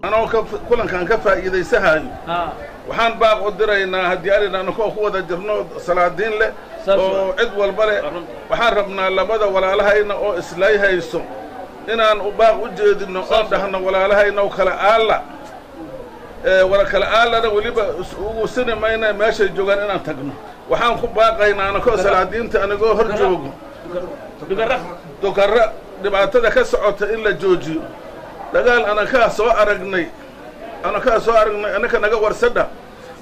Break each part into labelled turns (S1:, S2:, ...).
S1: أنا كلن كان كفى إذا يسهل وحان باق قدرنا هديارنا أنا كوا درنو صلاة الدين له وعد والبلع وحان ربنا لبدا ولا لها إنه أو إسلايها يسوع إن أنا باق وجد إنه أردهنا ولا لها إنه كلا آلا ولا كلا آلا ولي وسنة ما إنه ماشي جوعان إن تجنو وحان باقينا أنا كوا صلاة الدين أنا كوا هرجوج دكرة دبعتها كسعة إلا جوجي دقال أنا كاسو أرجني أنا كنا جوار سدا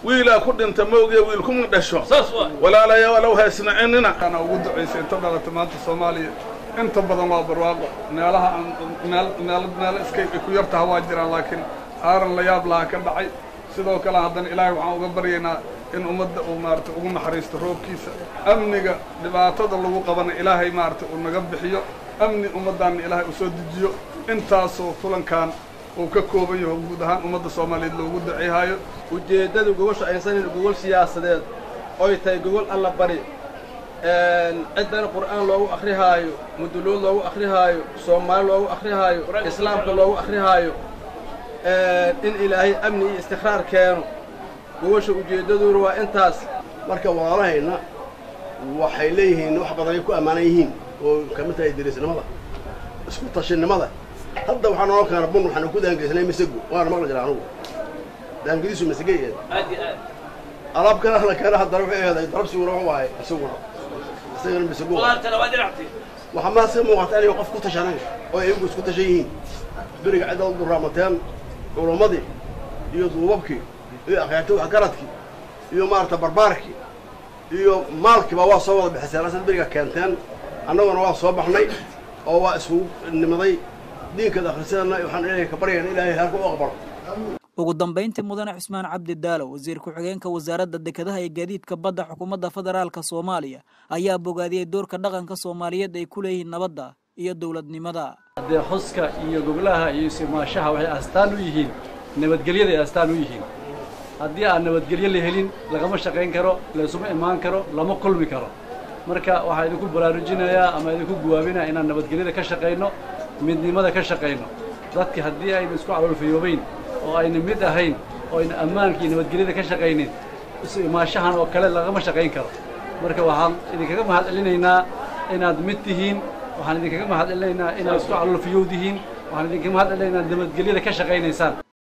S1: ويلا كود أنت موجي ويلكم دشوا ولا لا يا ولو هسنعننا
S2: أنا وجود عيسى تبغى تمانت الصومالي أنت بدل ما برواق نالها نال إسكيب كيرتها واجرا لكن أرن لا يبلا كبعي سيدو كلا هذا إلهي وعوجبرينا إن أمد ومارت وقوم حريست روب كيسة أمنيجا دبعتها اللي قبنا إلهي مارت ونجب حيو أمني أمدان إلهي أسود جيو intaasoo kulankan uu ka kooban yahay guud ahaan ummadda Soomaaliyeed loogu duceeyo
S3: ujeedadu gobosha aysan gobol siyaasadeed oo tay gobol alla bari ciidan quraan loogu akhrihayo mudulood loogu akhrihayo Soomaali loogu akhrihayo islaamka loogu akhrihayo in ilaahay amni iyo istiqraar keeno gobosha ujeedadu waa intaas
S4: marka walaalahayna waxay leeyihiin wax badan ku amaanan yihiin oo kamid ah dirisnimada isku tashinimada hadda waxaan oo kala bun waxaan ku daangeysnay misago waana maqla jiraan anigu daangadiisu misagay alaab kala la kala hadda wuxuu yahay darabsi uu waay isaguna misago waxa ma soo muuqata inay qof ku tashanay oo ay isku tashayiin bariga cadal duramataan culumadii iyo duubabkii iyo aqyaatu wax garadki iyo maarta barbaarki iyo maalkiba waa soo wada bixisay bariga keentaan annaguna waa soo baxnay oo waa isku nimaday diinka akhrisadana waxaan ilaahay ka baryaynaa ilaahay halka u aqbalo
S5: ugu dambeyntii mudane Cusmaan Cabdi Daalo wasiir ku xigeenka wasaaradda dekedaha iyo gaadiidka badda xukuumadda federaalka Soomaaliya ayaa bogaadiyay doorka dhaqanka Soomaaliyeed ay ku leeyihiin nabadda iyo dawladnimada
S6: hadee xuska iyo gobolaha iyo simaashaha waxay astaan u yihiin nabadgelyada ay astaan u yihiin haddii aan nabadgelyo la helin lagama shaqayn karo la isuma imaan karo lama kulmi karo marka waxa idinku baraarujinayaa ama idinku guwaabinaa inaan nabadgelyada ka shaqeyno midnimada ka shaqeyno dadka haddii ay isku caloolfiyoobayn oo ayna mid ahayn oo ayna ammaanka iyo nabadgelyada ka shaqeynin imaashahan oo kale lagama shaqayn karo marka waxaan idinkaga mahadcelinaynaa inaad mid tihiin waxaan idinkaga mahadcelinaynaa inaad isku caloolfiyowdihiin waxaan idinkaga mahadcelinaynaa nabadgelyada ka shaqeynaysaan